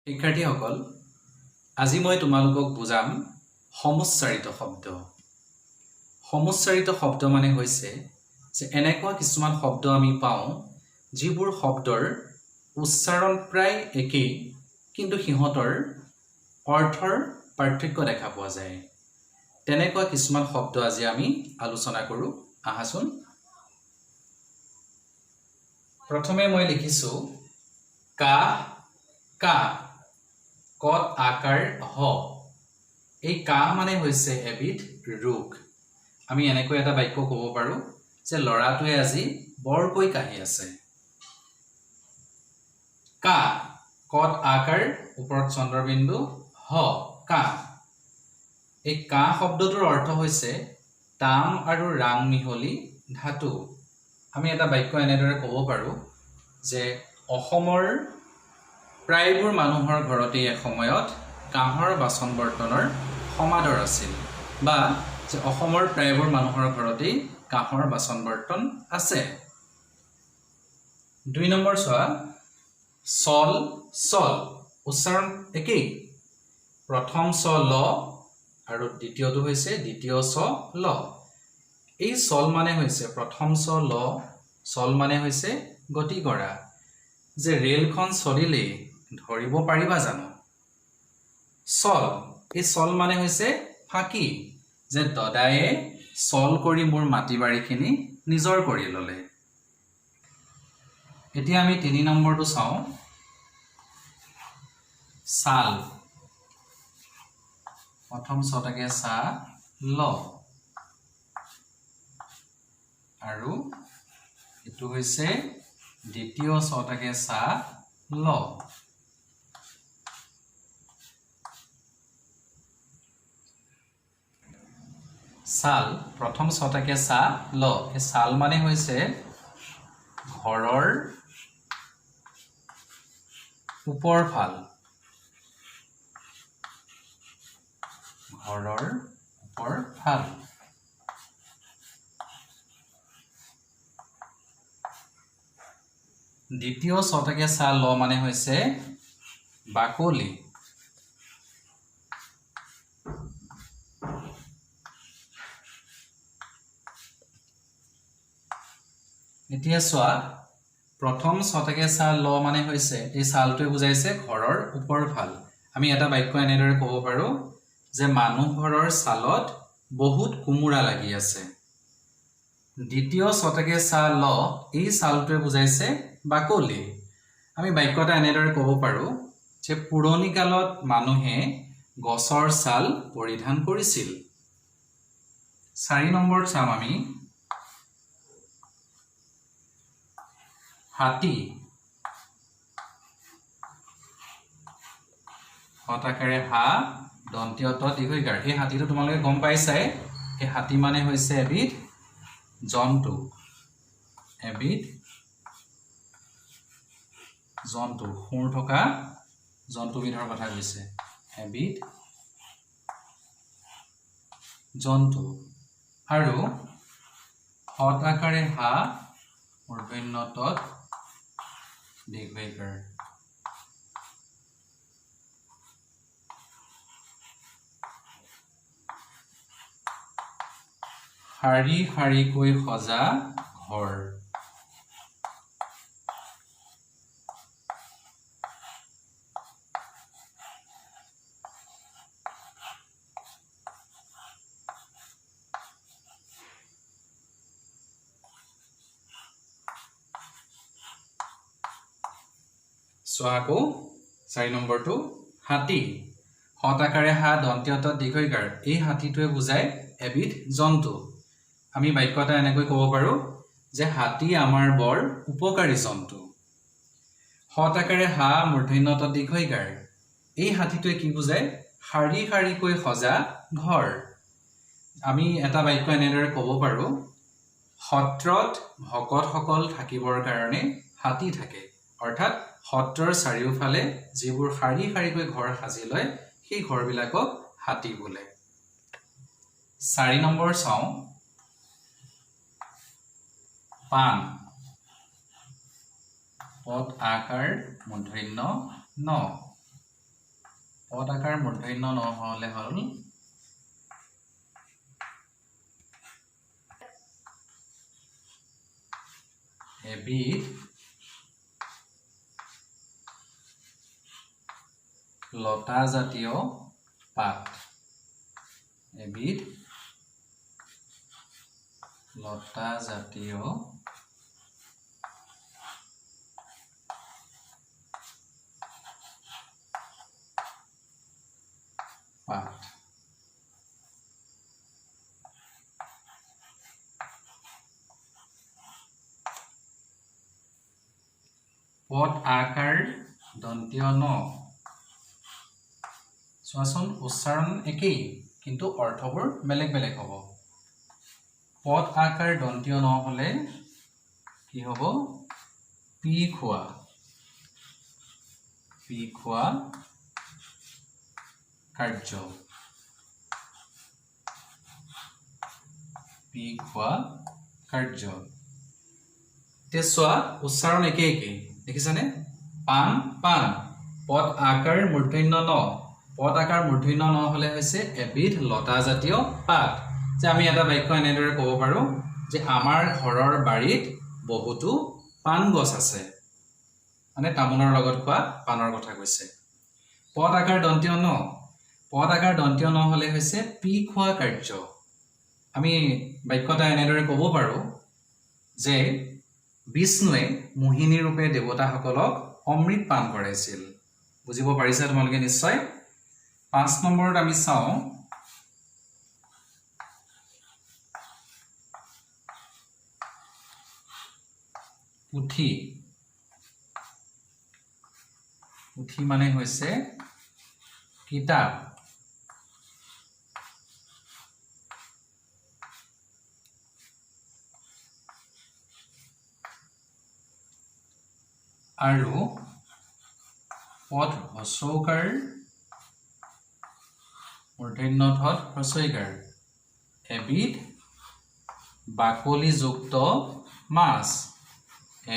শিক্ষাৰ্থীসকল আজি মই তোমালোকক বুজাম সমুচ্চাৰিত শব্দ। সমুচ্চাৰিত শব্দ মানে হৈছে যে এনেকুৱা কিছুমান শব্দ আমি পাওঁ যিবোৰ শব্দৰ উচ্চাৰণ প্ৰায় একেই কিন্তু সিহঁতৰ অৰ্থৰ পাৰ্থক্য দেখা পোৱা যায়। তেনেকুৱা কিছুমান শব্দ আজি আমি আলোচনা কৰোঁ। আহাচোন। প্ৰথমে মই লিখিছো কা কা কত আকাৰ হ। এই কা মানে হৈছে এবিধ ৰোগ। আমি এনেকৈ এটা বাক্য ক'ব পাৰো যে লৰাটোৱে আজি বৰকৈ কাহি আছে। কা কত আকাৰ ওপৰত চন্দ্ৰবিন্দু হ কা। এই কা শব্দটোৰ অৰ্থ হৈছে তাম আৰু ৰাং মিহলি ধাতু। আমি এটা বাক্য এনেদৰে ক'ব পাৰো যে অসমৰ প্ৰায়বোৰ মানুহৰ ঘৰতে এসময়ত কাঁহৰ বাচন বৰ্তনৰ সমাদৰ আছিল, বা যে অসমৰ প্ৰায়বোৰ মানুহৰ ঘৰতে কাঁহৰ বাচন বৰ্তন আছে। ২ নম্বৰ চোৱা চল চল উচ্চাৰণ একেই। প্ৰথম চ ল আৰু দ্বিতীয়টো হৈছে দ্বিতীয় চ ল। এই চল মানে হৈছে প্ৰথম চ ল চল মানে হৈছে গতি কৰা। যে ৰেলখন চলিলেই ধৰিব পাৰিবা জানো। চল এই চল মানে হৈছে ফাঁকি, যে দদায়ে চল কৰি মোৰ মাটি বাৰীখিনি নিজৰ কৰি ললে। এতিয়া আমি ৩ নম্বৰটো চাওঁ চাল। প্ৰথম ছটাকে চা ল আৰু এটো হৈছে দ্বিতীয় ছটাকে চা ল। চাল প্ৰথম ছটাকে চা ল। এই চাল মানে হৈছে ঘৰৰ ওপৰফাল। ঘৰৰ ওপৰফাল। দ্বিতীয় ছটাকে চা ল মানে হৈছে বাকলি। এতিয়া চোৱা প্ৰথম ছটাকে চা ল মানে হৈছে এই চালটোৱে বুজাইছে ঘৰৰ ওপৰফাল। আমি এটা বাক্য এনেদৰে ক'ব পাৰো যে মানুহ ঘৰৰ চালত বহুত কোমোৰা লাগি আছে। দ্বিতীয় ছটাকে চা ল এই চালটোৱে বুজাইছে বাকলি। আমি বাক্য এটা এনেদৰে ক'ব পাৰো যে পুৰণি কালত মানুহে গছৰ ছাল পৰিধান কৰিছিল। ৪ নম্বৰত চাম আমি হাতী। হতাকাৰে হা দন্তীয় ত দীৰ্ঘইকাৰ। এই হাতীটো তোমালোকে গম পাইছাই। এই হাতী মানে হৈছে এবিধ জন্তু। এবিধ জন্তু শুঁৰ থকা জন্তুবিধৰ কথা কৈছে। এবিধ জন্তু। আৰু হতাকাৰে হা মূৰ্ধন্য তত দীৰ্ঘইকাৰ। শাৰী শাৰীকৈ সজা ঘৰ। চোৱা আকৌ ৪ নম্বৰটো হাতী। হতাকাৰে হা দন্তীয় ত দীৰ্ঘইকাৰ। এই হাতীটোৱে বুজায় এবিধ জন্তু। আমি বাক্য এটা এনেকৈ ক'ব পাৰো যে হাতী আমাৰ বৰ উপকাৰী জন্তু। হতাকাৰে হা মূৰ্ধন্য ত দীৰ্ঘইকাৰ। এই হাতীটোৱে কি বুজায় শাৰী শাৰীকৈ সজা ঘৰ। আমি এটা বাক্য এনেদৰে ক'ব পাৰো সত্ৰত ভকতসকল থাকিবৰ কাৰণে হাতী থাকে। অৰ্থাৎ সত্ৰৰ চাৰিওফালে যিবোৰ শাৰী শাৰীকৈ ঘৰ সাজি লয় সেই ঘৰবিলাকক হাতী বোলে। ৪ নম্বৰ চাওঁ পাণ। পদ আকাৰ মূৰ্ধন্য ন। পদ আকাৰ মূৰ্ধন্য ন হলে হল এবিধ লতা জাতীয় পাত এবিধ লতা জাতীয় পাত পদ আকাৰ দন্তীয় ন চোৱাচোন উচ্চাৰণ একেই কিন্তু অৰ্থবোৰ বেলেগ বেলেগ হ'ব পদ আকাৰ দন্তীয় ন হলে কি হ'ব পি খোৱা কাৰ্য পি খোৱা কাৰ্য চোৱা উচ্চাৰণ একে একেই দেখিছানে পান পান পদ আকাৰ মূৰ্ধন্য ন পদ আকাৰ মূৰ্ধন্য ন হলে হৈছে এবিধ লতা জাতীয় পাত যে আমি এটা বাক্য এনেদৰে ক'ব পাৰো যে আমাৰ ঘৰৰ বাৰীত বহুতো পান গছ আছে মানে তামোলৰ লগত খোৱা পানৰ কথা কৈছে পদ আকাৰ দন্তীয় ন হলে হৈছে পি খোৱা কাৰ্য আমি বাক্যটা এনেদৰে ক'ব পাৰো যে বিষ্ণুৱে মোহিনী ৰূপে দেৱতাসকলক অমৃত পান কৰাইছিল বুজিব পাৰিছা তোমালোকে নিশ্চয় 5 নম্বৰত আমি চাওঁ পুথি মানে হৈছে কিতাপ আৰু পদ হ্ৰস্বৌকাৰ মূৰ্ধন্য ঠত হ্ৰস্বইকাৰ এবিধ বাকলিযুক্ত মাছ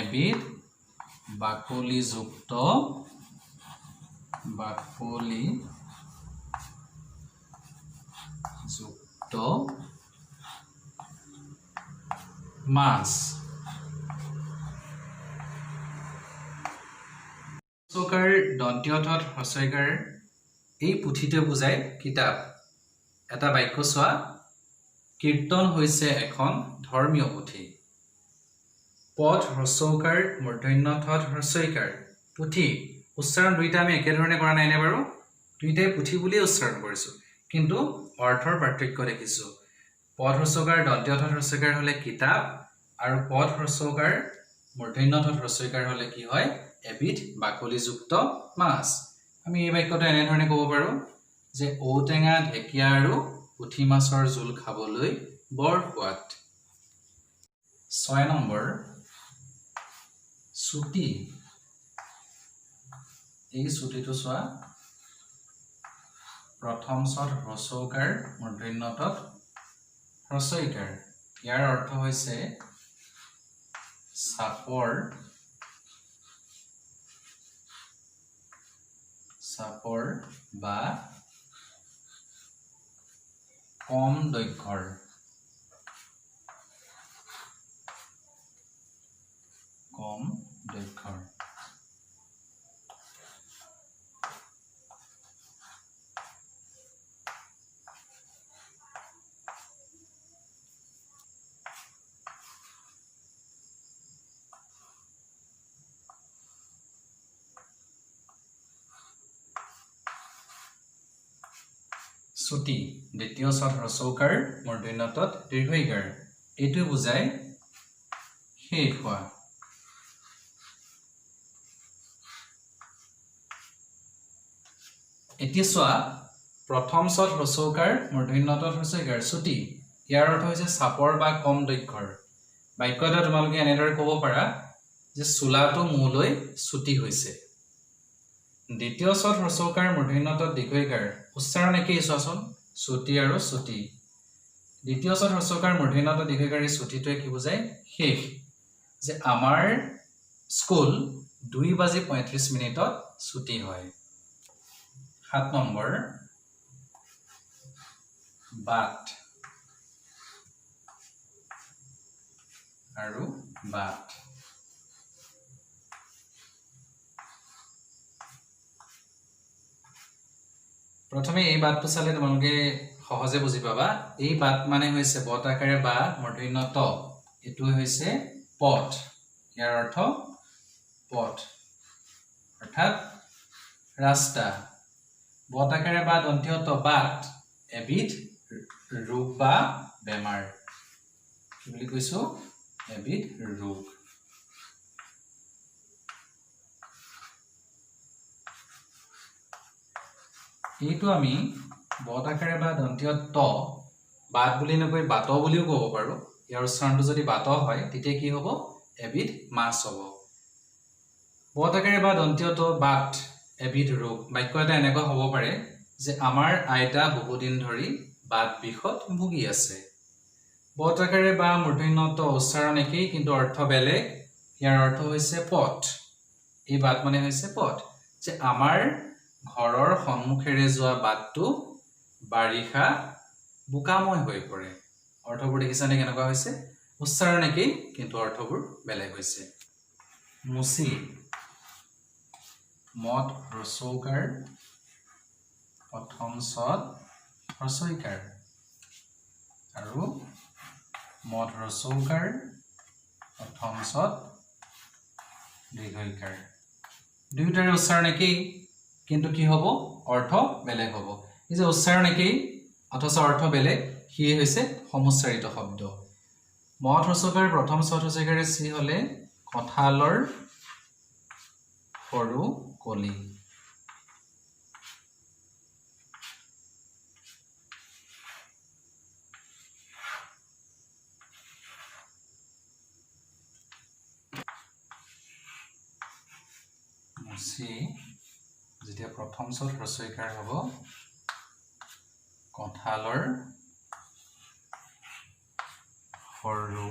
এবিধ বাকলিযুক্ত মাছ হ্ৰস্বৌকাৰ দন্তীয় ঠত হ্ৰস্বইকাৰ এই পুথিটো বুজায় কিতাপ এটা বাক্য চোৱা কীৰ্তন হৈছে এখন ধৰ্মীয় পুথি পদ হ্ৰস্বৌকাৰ মূৰ্ধন্য ঠত হ্ৰস্বইকাৰ পুথি উচ্চাৰণ দুইটা আমি একেধৰণে কৰা নাই নে বাৰু দুইটাই পুথি বুলিয়ে উচ্চাৰণ কৰিছো কিন্তু অৰ্থৰ পাৰ্থক্য দেখিছো পদ হ্ৰস্বৌকাৰ দন্তীয় ঠত হ্ৰস্বইকাৰ হলে কিতাপ আৰু পদ হ্ৰস্বৌকাৰ মূৰ্ধন্য ঠত হ্ৰস্বইকাৰ হলে কি হয় এবিধ বাকলিযুক্ত মাছ আমি এই বাক্যটো এনেধৰণে ক'ব পাৰো যে ঔটেঙা ঢেকীয়া আৰু পুঠি মাছৰ জোল খাবলৈ বৰ সোৱাদ 6 নম্বৰ ছুটি এই ছুটিটো চোৱা প্ৰথম ছট হ্ৰস্বৌকাৰ মূৰ্ধন্য ঠত হ্ৰস্বইকাৰ ইয়াৰ অৰ্থ হৈছে চাপৰ বা কম দৈৰ্ঘ্যৰ ছুটি দ্বিতীয় ছট হ্ৰস্বৌকাৰ মূৰ্ধন্য ঠত দীৰ্ঘইকাৰ এইটো বুজায় শেষ হোৱা এতিয়া চোৱা প্ৰথম ছট হ্ৰস্বৌকাৰ মূৰ্ধন্য ঠত হ্ৰস্বইকাৰ ছুটি ইয়াৰ অৰ্থ হৈছে চাপৰ বা কম দৈৰ্ঘ্যৰ বাক্যটা তোমালোকে এনেদৰে ক'ব পাৰা যে চোলাটো মোলৈ ছুটি হৈছে দ্বিতীয় ছট হ্ৰস্বৌকাৰ মূৰ্ধন্য ঠত দীৰ্ঘইকাৰ উচ্চাৰণ একেই চোৱাচোন ছুটি আৰু ছুটি দ্বিতীয় ছট হ্ৰস্বৌকাৰ মূৰ্ধন্য ঠত দীৰ্ঘইকাৰ এই ছুটিটোৱে কি বুজায় শেষ যে আমাৰ স্কুল 2:35 ছুটি হয় 7 নম্বৰ বাট আৰু বাট প্ৰথমে এই বাটটো চালে তোমালোকে সহজে বুজি পাবা এই বাট মানে হৈছে বট আকাৰে বা মূৰ্ধন্য ত এটো হৈছে পথ ইয়াৰ অৰ্থ পথ অৰ্থাৎ ৰাস্তা বট আকাৰে বা দন্তীয় ত বাট এবিধ ৰোগ বা বেমাৰ কি বুলি কৈছো এবিধ ৰোগ এইটো আমি বট আকাৰে বা দন্তীয় ত বাট বুলি নকৈ বাত বুলিও ক'ব পাৰো ইয়াৰ উচ্চাৰণটো যদি বাত হয় তেতিয়া কি হ'ব এবিধ মাছ হ'ব বট আকাৰে বা দন্তীয় ত বাট এবিধ ৰোগ বাক্য এটা এনেকুৱা হ'ব পাৰে যে আমাৰ আইতা বহুদিন ধৰি বাত বিষত ভুগি আছে বট আকাৰে বা মূৰ্ধন্য ত উচ্চাৰণ একেই কিন্তু অৰ্থ বেলেগ ইয়াৰ অৰ্থ হৈছে পথ এই বাট মানে হৈছে পথ যে আমাৰ ঘৰৰ সন্মুখেৰে যোৱা বাটটো বাৰিষা বোকাময় হৈ পৰে অৰ্থবোৰ দেখিছানে কেনেকুৱা হৈছে উচ্চাৰণ একেই কিন্তু অৰ্থবোৰ বেলেগ হৈছে মুচি মত ৰসৌকাৰ প্ৰথম ছদ ৰসৈকাৰ আৰু মত ৰসৌকাৰ প্ৰথম ছদ দীৰ্ঘইকাৰ দুয়োটাৰে উচ্চাৰণ একেই কিন্তু কি হ'ব অৰ্থ বেলেগ হ'ব এই যে উচ্চাৰণ একেই অথচ অৰ্থ বেলেগ কি হৈছে সমুচ্চাৰিত শব্দ মত ৰসৌকাৰ প্ৰথম ছদ ৰসৈকাৰে সি হলে কঁঠালৰ সৰু কলি মুচি যেতিয়া প্ৰথম ছদ ৰসৈকাৰ হ'ব কঁঠালৰ সৰু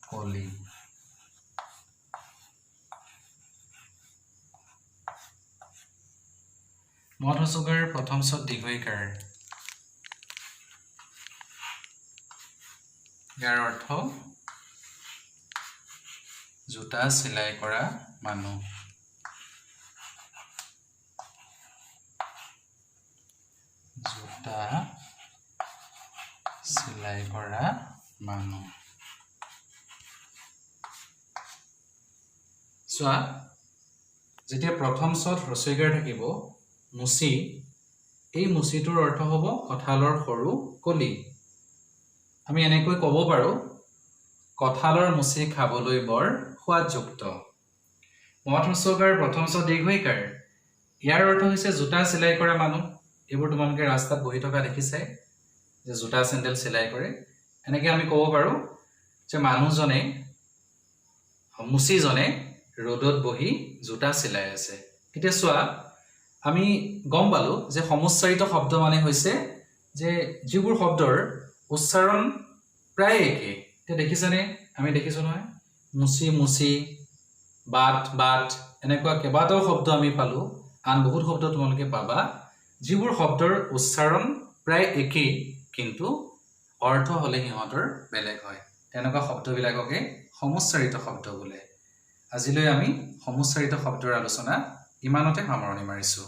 কলি মত ৰসৌকাৰ প্ৰথম ছদ দীৰ্ঘইকাৰ ইয়াৰ অৰ্থ জোতা চিলাই কৰা মানুহ জোতা চিলাই কৰা মানুহ চোৱা যেতিয়া প্ৰথম ছদ ৰসৈকাৰ থাকিব মুচি এই মুচিটোৰ অৰ্থ হ'ব কঁঠালৰ সৰু কলি আমি এনেকৈ ক'ব পাৰো কঁঠালৰ মুচি খাবলৈ বৰ সোৱাদযুক্ত মত ৰসৌকাৰ প্ৰথম ছদ দীৰ্ঘইকাৰ ইয়াৰ অৰ্থ হৈছে জোতা চিলাই কৰা মানুহ এইবোৰ তোমালোকে ৰাস্তাত বহি থকা দেখিছাই যে জোতা চেণ্ডেল চিলাই কৰে এনেকৈ আমি ক'ব পাৰো যে মানুহজনে মুচিজনে ৰ'দত বহি জোতা চিলাই আছে এতিয়া চোৱা আমি গম পালো যে সমুচ্চাৰিত শব্দ মানে হৈছে যে যিবোৰ শব্দৰ উচ্চাৰণ প্ৰায় একে এতিয়া দেখিছানে আমি দেখিছো নহয় মুচি মুচি বাট বাট এনেকুৱা কেইবাটাও শব্দ আমি পালো আন বহুত শব্দ তোমালোকে পাবা যিবোৰ শব্দৰ উচ্চাৰণ প্ৰায় একেই কিন্তু অৰ্থ হলে সিহঁতৰ বেলেগ হয় তেনেকুৱা শব্দবিলাককে সমুচ্চাৰিত শব্দ বোলে আজিলৈ আমি সমুচ্চাৰিত শব্দৰ আলোচনা ইমানতে সামৰণি মাৰিছো